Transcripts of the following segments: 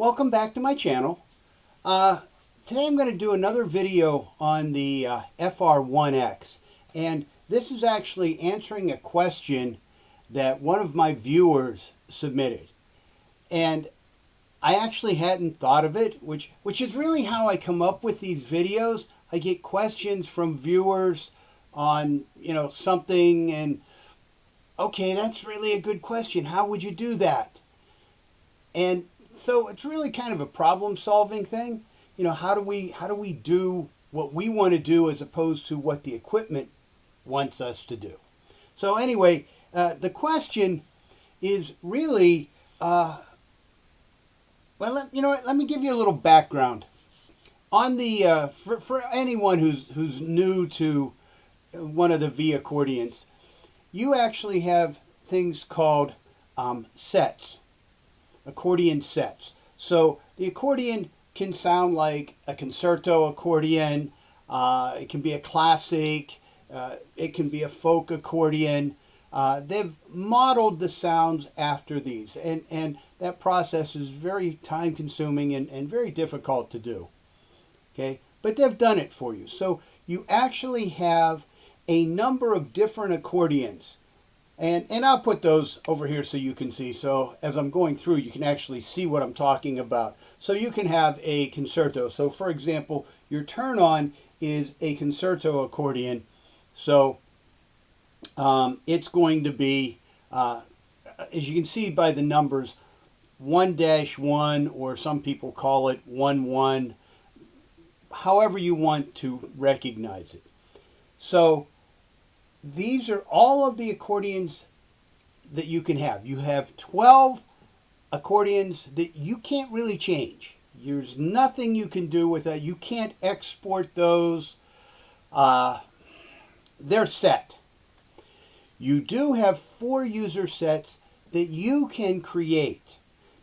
Welcome back to my channel. Today I'm going to do another video on the FR1X, and this is actually answering a question that one of my viewers submitted, and I actually hadn't thought of it, which is really how I come up with these videos. I get questions from viewers on something, and okay, that's really a good question. How would you do that? And so it's really kind of a problem-solving thing. How do we do what we want to do as opposed to what the equipment wants us to do? So anyway, the question is really, well, let me give you a little background on the for anyone who's new to one of the V accordions. You actually have things called sets. Accordion sets. So the accordion can sound like a concerto accordion, it can be a classic, it can be a folk accordion. They've modeled the sounds after these, and that process is very time consuming and very difficult to do. Okay, but they've done it for you. So you actually have a number of different accordions. And I'll put those over here so you can see. So as I'm going through, you can actually see what I'm talking about. So you can have a concerto. So for example, your turn-on is a concerto accordion. So it's going to be, as you can see by the numbers, 1-1, or some people call it 1-1, however you want to recognize it. So these are all of the accordions that you can have. You have 12 accordions that you can't really change. There's nothing you can do with that. You can't export those. They're set. You do have 4 user sets that you can create.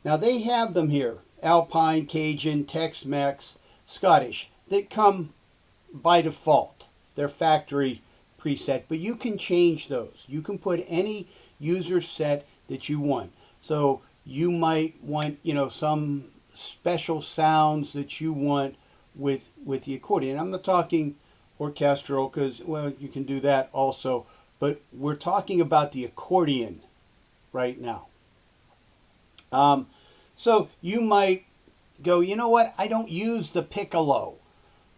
Now they have them here: Alpine, Cajun, Tex-Mex, Scottish, that come by default. They're factory preset, but you can change those. You can put any user set that you want. So you might want, some special sounds that you want with the accordion. I'm not talking orchestral, because, well, you can do that also, but we're talking about the accordion right now. So you might go, you know what, I don't use the piccolo,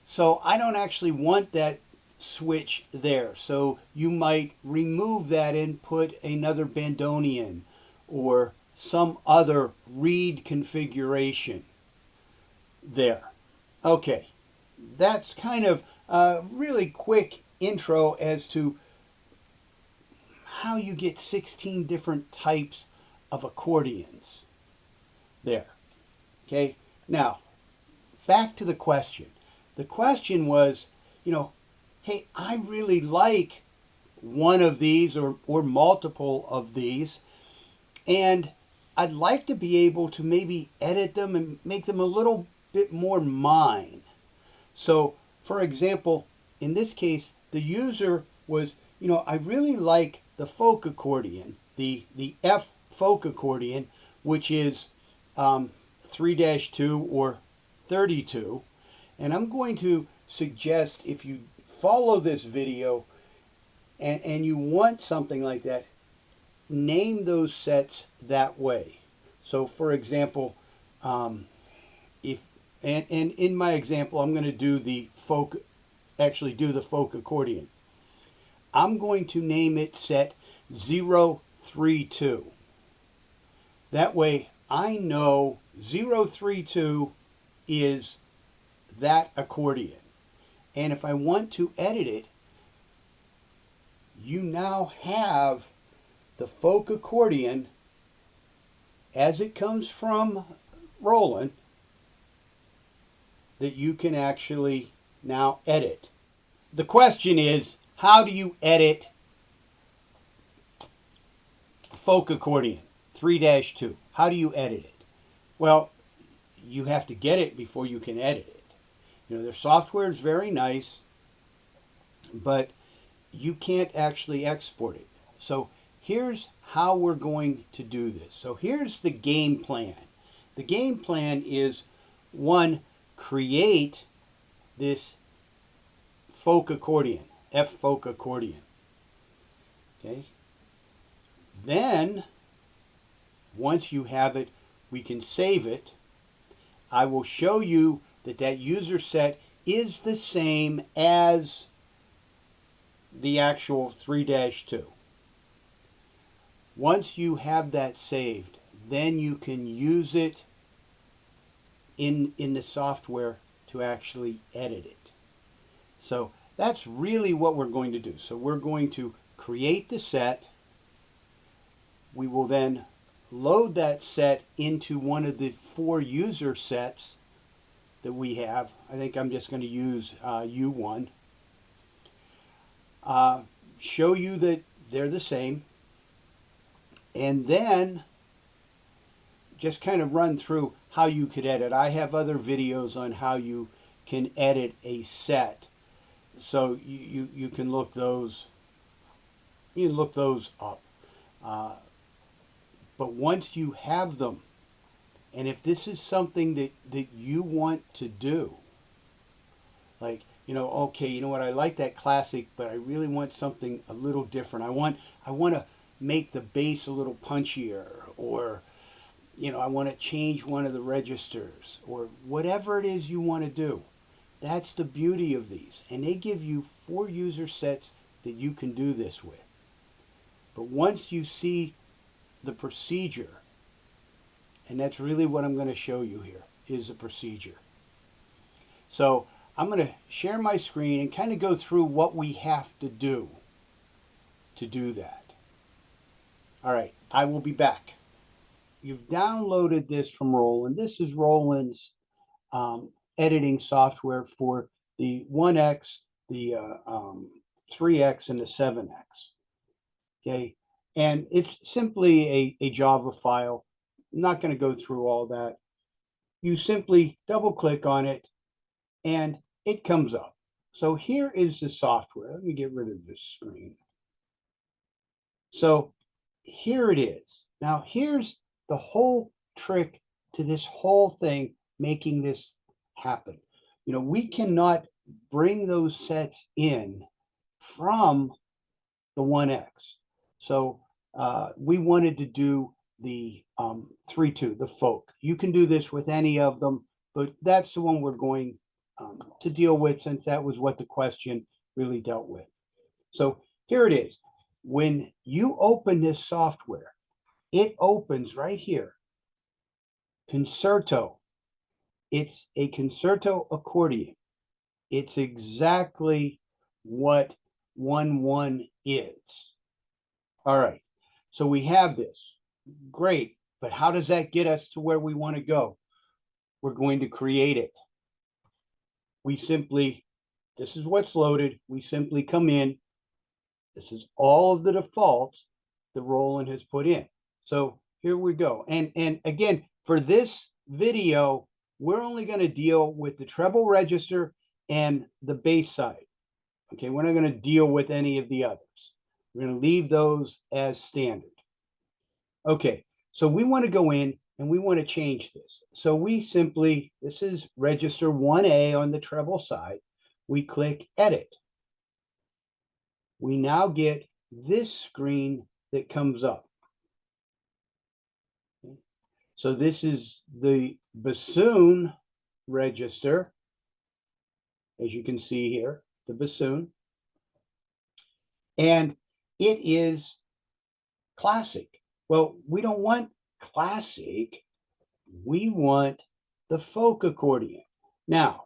so I don't actually want that switch there. So you might remove that and put another bandoneon or some other reed configuration there. Okay, that's kind of a really quick intro as to how you get 16 different types of accordions there. Okay, now back to the question. The question was, hey, I really like one of these or multiple of these, and I'd like to be able to maybe edit them and make them a little bit more mine. So, for example, in this case, the user was, I really like the folk accordion, the F folk accordion, which is 3-2 or 32, and I'm going to suggest, if you follow this video and you want something like that, name those sets that way. So for example, if in my example, I'm going to do the folk accordion. I'm going to name it set 032. That way I know 032 is that accordion. And if I want to edit it, you now have the folk accordion as it comes from Roland that you can actually now edit. The question is, how do you edit folk accordion 3-2? How do you edit it? Well, you have to get it before you can edit it. Their software is very nice, but you can't actually export it. So here's how we're going to do this. So here's the game plan. The game plan is, one, create this folk accordion, F folk accordion. Okay. Then, once you have it, we can save it. I will show you that that user set is the same as the actual 3-2. Once you have that saved, then you can use it in the software to actually edit it. So that's really what we're going to do. So we're going to create the set. We will then load that set into one of the 4 user sets that we have. I think I'm just going to use U1. Show you that they're the same. And then just kind of run through how you could edit. I have other videos on how you can edit a set. So you can look those, up. But once you have them, and if this is something that you want to do, like, okay, you know what, I like that classic, but I really want something a little different. I want to make the bass a little punchier, or, I want to change one of the registers, or whatever it is you want to do. That's the beauty of these. And they give you 4 user sets that you can do this with. But once you see the procedure, and that's really what I'm going to show you here, is the procedure. So I'm going to share my screen and kind of go through what we have to do that. All right, I will be back. You've downloaded this from Roland. This is Roland's editing software for the 1X, the 3X, and the 7X. Okay, and it's simply a Java file. I'm not going to go through all that. You simply double click on it and it comes up. So here is the software. Let me get rid of this screen. So here it is. Now here's the whole trick to this whole thing, making this happen. We cannot bring those sets in from the 1X. So we wanted to do the 3-2, the folk. You can do this with any of them, but that's the one we're going to deal with, since that was what the question really dealt with. So here it is. When you open this software, it opens right here, Concerto. It's a concerto accordion. It's exactly what 1-1 is. All right, so we have this. Great, but how does that get us to where we want to go? We're going to create it. This is what's loaded. We simply come in. This is all of the defaults that Roland has put in. So here we go. And again, for this video, we're only going to deal with the treble register and the bass side. Okay, we're not going to deal with any of the others. We're going to leave those as standard. Okay, so we want to go in and we want to change this. So this is register 1A on the treble side. We click edit. We now get this screen that comes up. So this is the bassoon register, as you can see here, the bassoon. And it is classic. Well, we don't want classic. We want the folk accordion. Now,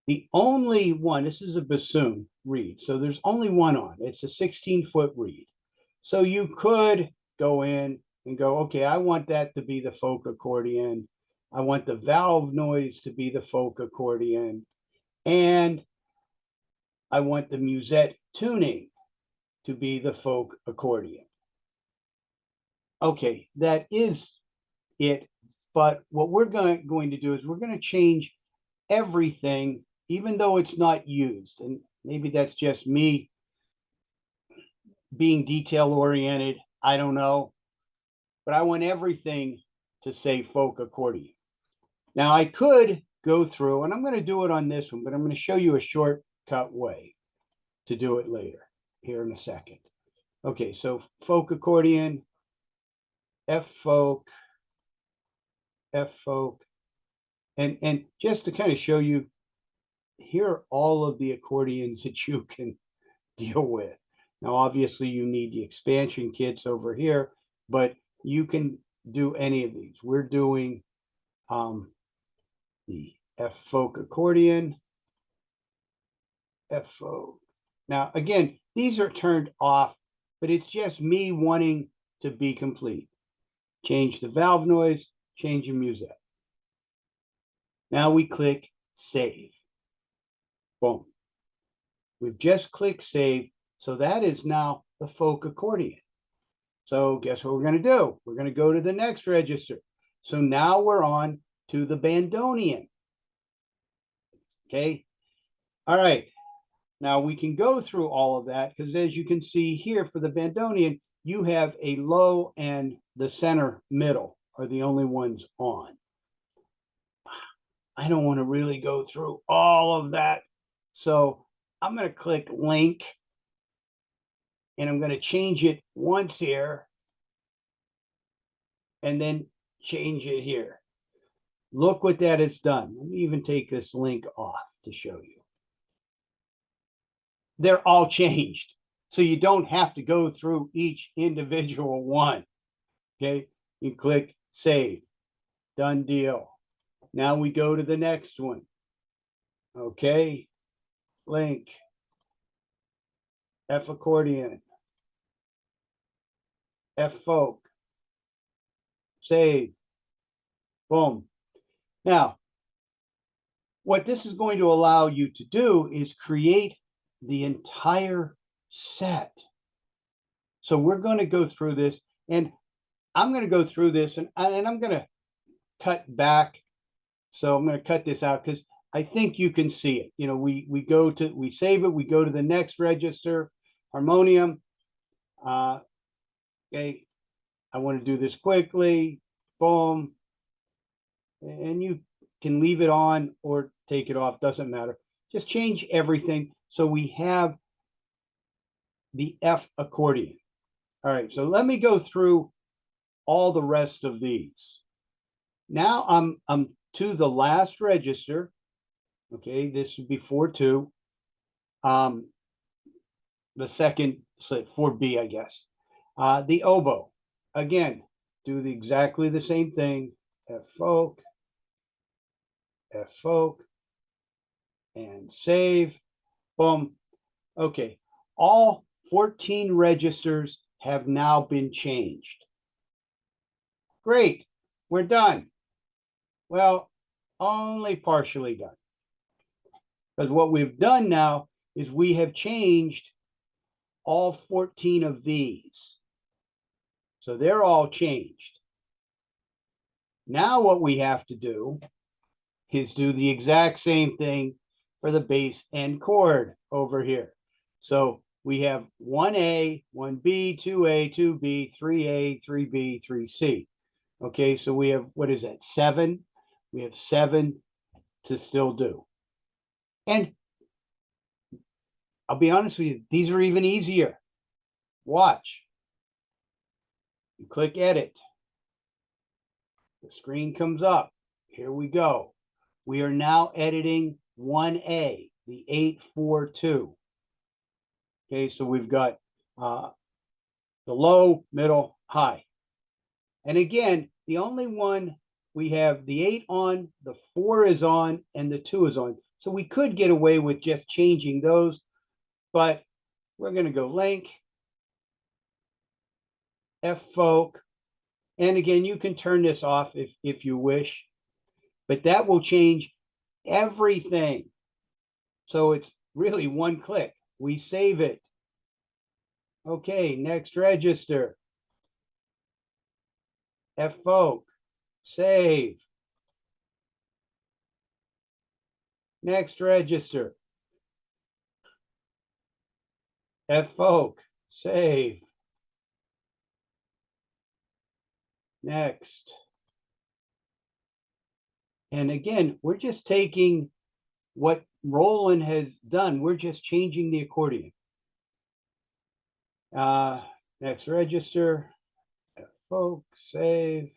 the only one, this is a bassoon reed, so there's only one on. It's a 16-foot reed. So you could go in and go, okay, I want that to be the folk accordion. I want the valve noise to be the folk accordion. And I want the musette tuning to be the folk accordion. Okay, that is it. But what we're going to do is we're going to change everything, even though it's not used. And maybe that's just me being detail oriented. I don't know. But I want everything to say folk accordion. Now I could go through, and I'm going to do it on this one, but I'm going to show you a shortcut way to do it later, here in a second. Okay, so folk accordion, F folk, and just to kind of show you, here are all of the accordions that you can deal with. Now, obviously, you need the expansion kits over here, but you can do any of these. We're doing the F folk accordion, F folk. Now, again, these are turned off, but it's just me wanting to be complete. Change the valve noise, change the music. Now we click save. Boom. We've just clicked save. So that is now the folk accordion. So guess what we're going to do? We're going to go to the next register. So now we're on to the bandoneon. Okay. All right. Now we can go through all of that because as you can see here for the bandoneon, you have a low and the center middle are the only ones on. I don't want to really go through all of that. So I'm going to click link and I'm going to change it once here and then change it here. Look what that has done. Let me even take this link off to show you. They're all changed. So you don't have to go through each individual one. Okay, you click save, done deal. Now we go to the next one. Okay, link, F accordion, F folk, save, boom. Now, what this is going to allow you to do is create the entire set. So we're going to go through this, and I'm going to go through this, and I'm going to cut back. So I'm going to cut this out because I think you can see it. You know, we save it, we go to the next register, harmonium. Okay, I want to do this quickly. Boom. And you can leave it on or take it off, doesn't matter. Just change everything so we have the F accordion. All right, so let me go through all the rest of these. Now I'm to the last register. Okay, this would be 4-2. The second, so 4B, I guess. The oboe. Again, do exactly the same thing. F folk, and save. Boom. Okay, all 14 registers have now been changed. Great, we're done. Well, only partially done. Because what we've done now is we have changed all 14 of these. So they're all changed. Now what we have to do is do the exact same thing for the bass and chord over here. So we have 1A, 1B, 2A, 2B, 3A, 3B, 3C. Okay, so we have, what is that, 7? We have 7 to still do. And I'll be honest with you, these are even easier. Watch. You click edit. The screen comes up. Here we go. We are now editing 1A, the 842. Okay, so we've got the low, middle, high. And again, the only one we have the 8 on, the 4 is on, and the 2 is on. So we could get away with just changing those, but we're going to go link, F folk. And again, you can turn this off if you wish, but that will change everything. So it's really one click. We save it. Okay, next register. F folk, save. Next register. F folk, save. Next. And again, we're just taking what Roland has done. We're just changing the accordion. Next register, folk, save.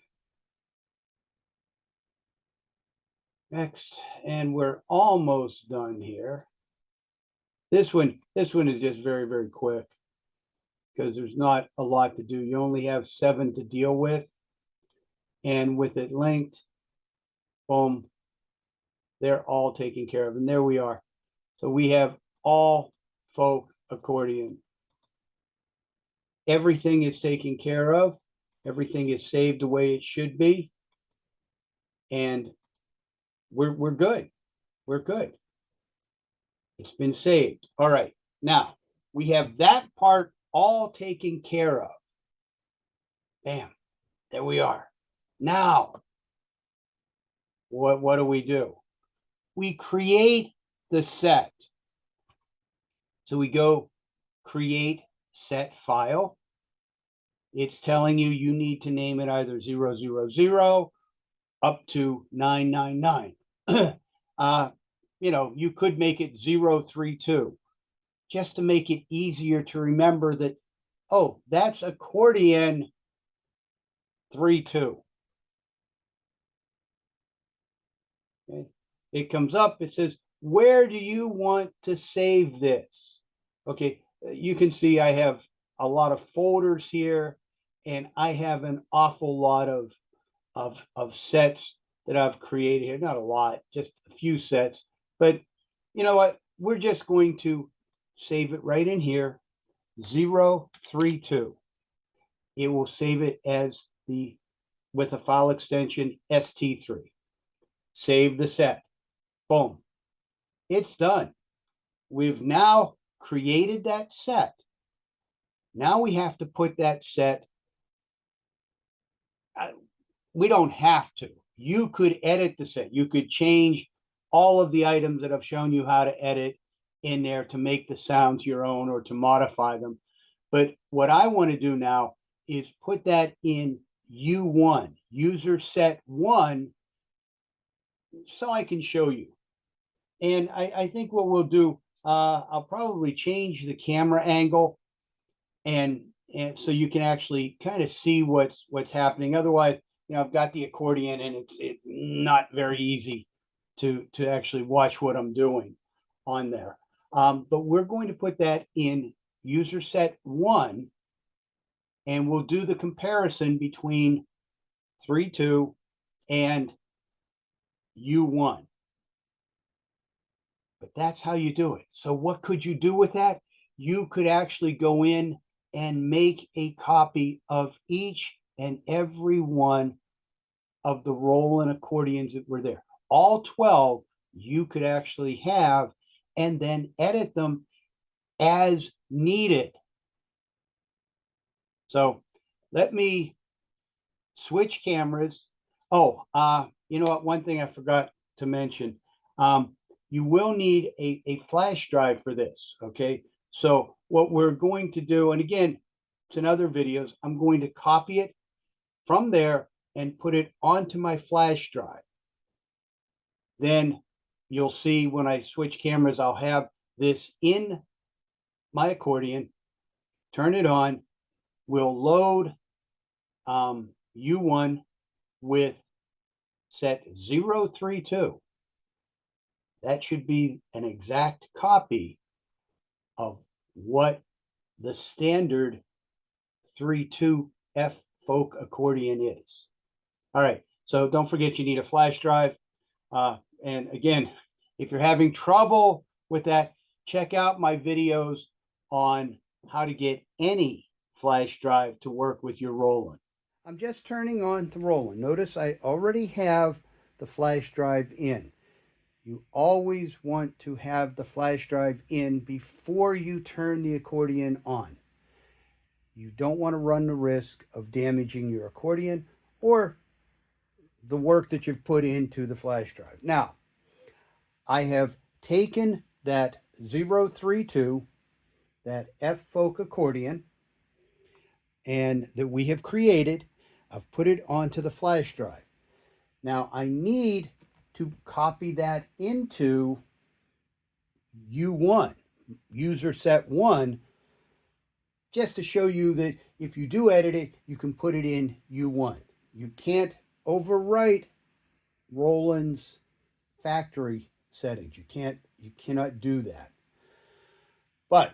Next, and we're almost done here. This one is just very, very quick because there's not a lot to do. You only have 7 to deal with. And with it linked, boom, they're all taken care of. And there we are. So we have all folk accordion. Everything is taken care of. Everything is saved the way it should be. And we're good. We're good. It's been saved. All right. Now we have that part all taken care of. Bam. There we are. Now, what do? We create the set. So we go create set file. It's telling you need to name it either 000 up to 999. You could make it 032 just to make it easier to remember that, oh, that's accordion 32. Okay. It comes up, it says, where do you want to save this? Okay, you can see I have a lot of folders here, and I have an awful lot of sets that I've created here. Not a lot, just a few sets. But you know what? We're just going to save it right in here, 032. It will save it as with a file extension ST3. Save the set. Boom. It's done. We've now created that set. Now we have to put that set. We don't have to. You could edit the set. You could change all of the items that I've shown you how to edit in there to make the sounds your own or to modify them. But what I want to do now is put that in U1, user set 1, so I can show you. And I think what we'll do, I'll probably change the camera angle and so you can actually kind of see what's happening. Otherwise, I've got the accordion and it's not very easy to actually watch what I'm doing on there. But we're going to put that in user set 1, and we'll do the comparison between 3.2 and U1. But that's how you do it. So what could you do with that? You could actually go in and make a copy of each and every one of the Roland accordions that were there. All 12 you could actually have and then edit them as needed. So let me switch cameras. Oh, you know what? One thing I forgot to mention. You will need a flash drive for this, okay? So what we're going to do, and again, it's in other videos, I'm going to copy it from there and put it onto my flash drive. Then you'll see when I switch cameras, I'll have this in my accordion, turn it on, we'll load U1 with set 032. That should be an exact copy of what the standard 3.2 F folk accordion is. All right, so don't forget you need a flash drive. And again, if you're having trouble with that, check out my videos on how to get any flash drive to work with your Roland. I'm just turning on the Roland. Notice I already have the flash drive in. You always want to have the flash drive in before you turn the accordion on. You don't want to run the risk of damaging your accordion or the work that you've put into the flash drive. Now, I have taken that 032, that F folk accordion, and that we have created. I've put it onto the flash drive. Now, I need to copy that into U1, user set 1, just to show you that if you do edit it, you can put it in U1. You can't overwrite Roland's factory settings. You cannot do that. But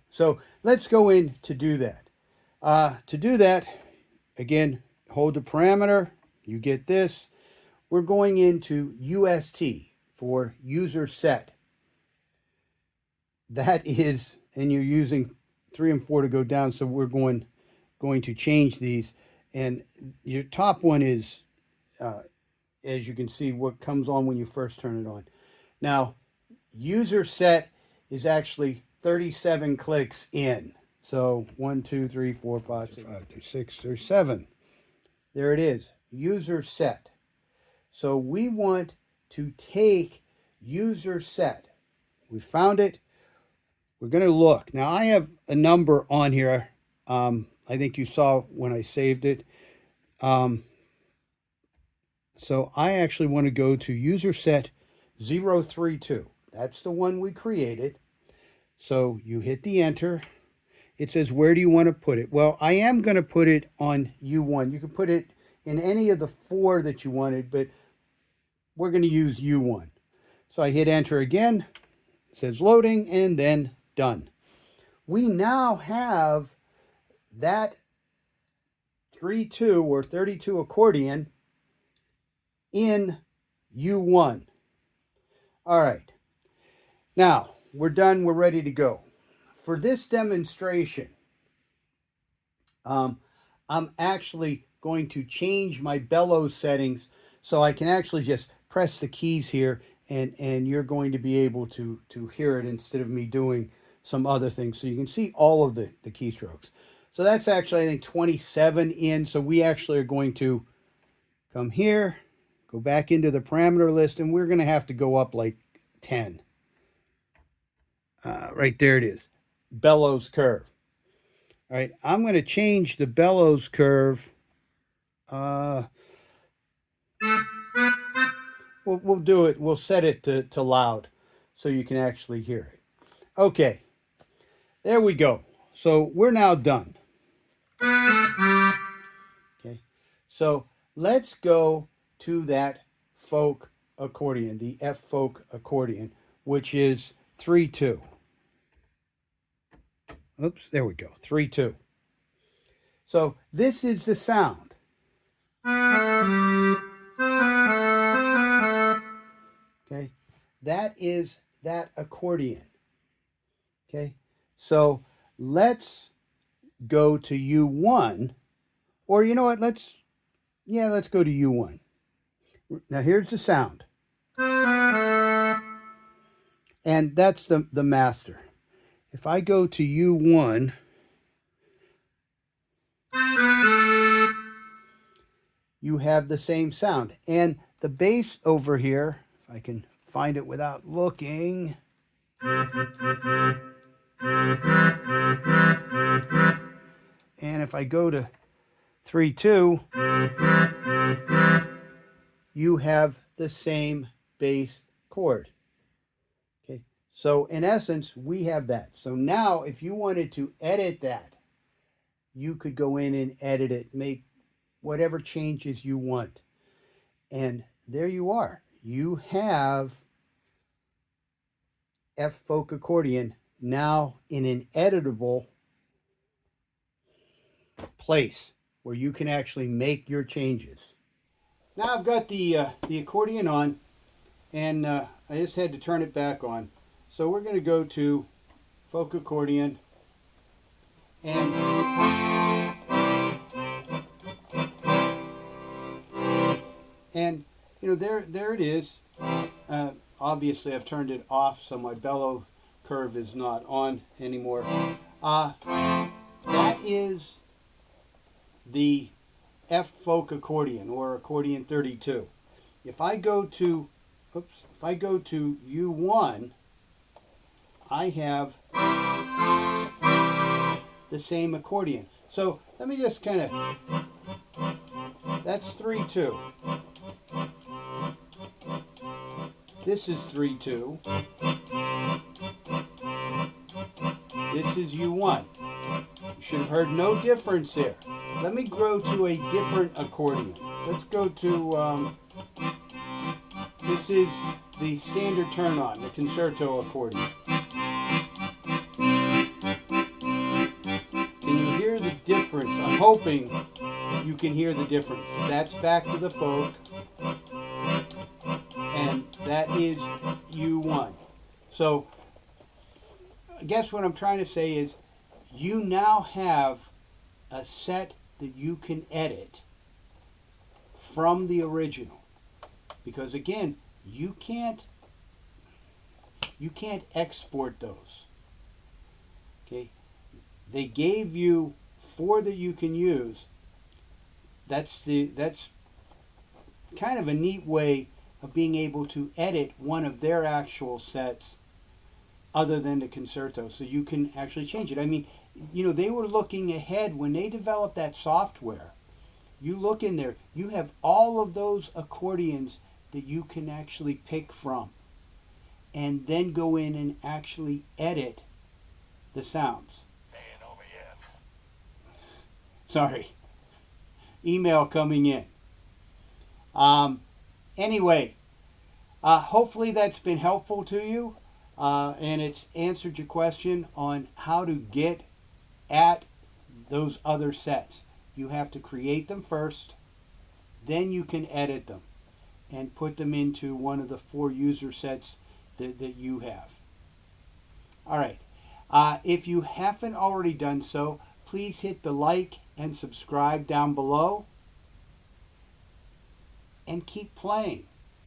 so let's go in to do that. To do that, again, hold the parameter. You get this. We're going into UST for user set. That is, and you're using 3 and 4 to go down, so we're going to change these. And your top one is, as you can see, what comes on when you first turn it on. Now, user set is actually 37 clicks in. So 1, 2, 3, 4, 5, 6, 7. There it is, user set. So we want to take user set. We found it. We're going to look. Now I have a number on here. I think you saw when I saved it. So I actually want to go to user set 032. That's the one we created. So you hit the enter. It says, where do you want to put it? Well, I am going to put it on U1. You can put it in any of the 4 that you wanted, but we're going to use U1. So I hit enter again. It says loading, and then done. We now have that 3/2 or 32 accordion in U1. All right. Now, we're done. We're ready to go. For this demonstration, I'm actually going to change my bellows settings so I can actually just press the keys here, and you're going to be able to hear it instead of me doing some other things. So you can see all of the keystrokes. So that's actually, I think, 27 in. So we actually are going to come here, go back into the parameter list, and we're going to have to go up like 10. Right there it is. Bellows curve. All right, I'm going to change the bellows curve. We'll do it. We'll set it to loud so you can actually hear it. Okay, there we go. So we're now done. Okay, so let's go to that folk accordion, the F folk accordion, which is 3/2. Oops, there we go, 3/2. So this is the sound. Okay, that is that accordion. Okay, so let's go to U1, or you know what, let's go to U1. Now here's the sound. And that's the master. If I go to U1, you have the same sound. And the bass over here, if I can find it without looking. And if I go to 3/2, you have the same bass chord. Okay, so in essence, we have that. So now if you wanted to edit that, you could go in and edit it, make whatever changes you want. And there you are. You have F folk accordion now in an editable place where you can actually make your changes. Now I've got the accordion on, and I just had to turn it back on. So we're going to go to folk accordion, and you know, there it is. Obviously I've turned it off, so my bellow curve is not on anymore. That is the F folk accordion, or accordion 32. If I go to U1, I have the same accordion. So let me just kind of, that's 3/2. This is 3-2. This is U1. You should have heard no difference there. Let me go to a different accordion. Let's go to, this is the standard turn-on, the concerto accordion. Can you hear the difference? I'm hoping you can hear the difference. That's back to the folk, and that is U1. So, I guess what I'm trying to say is, you now have a set that you can edit from the original. Because again, you can't export those. Okay? They gave you 4 that you can use. That's kind of a neat way of being able to edit one of their actual sets other than the concerto, so you can actually change it. I mean, you know, they were looking ahead when they developed that software. You look in there, you have all of those accordions that you can actually pick from and then go in and actually edit the sounds. Sorry. Email coming in. Anyway, hopefully that's been helpful to you, and it's answered your question on how to get at those other sets. You have to create them first, then you can edit them and put them into one of the 4 user sets that you have. All right. If you haven't already done so, please hit the like and subscribe down below, and keep playing.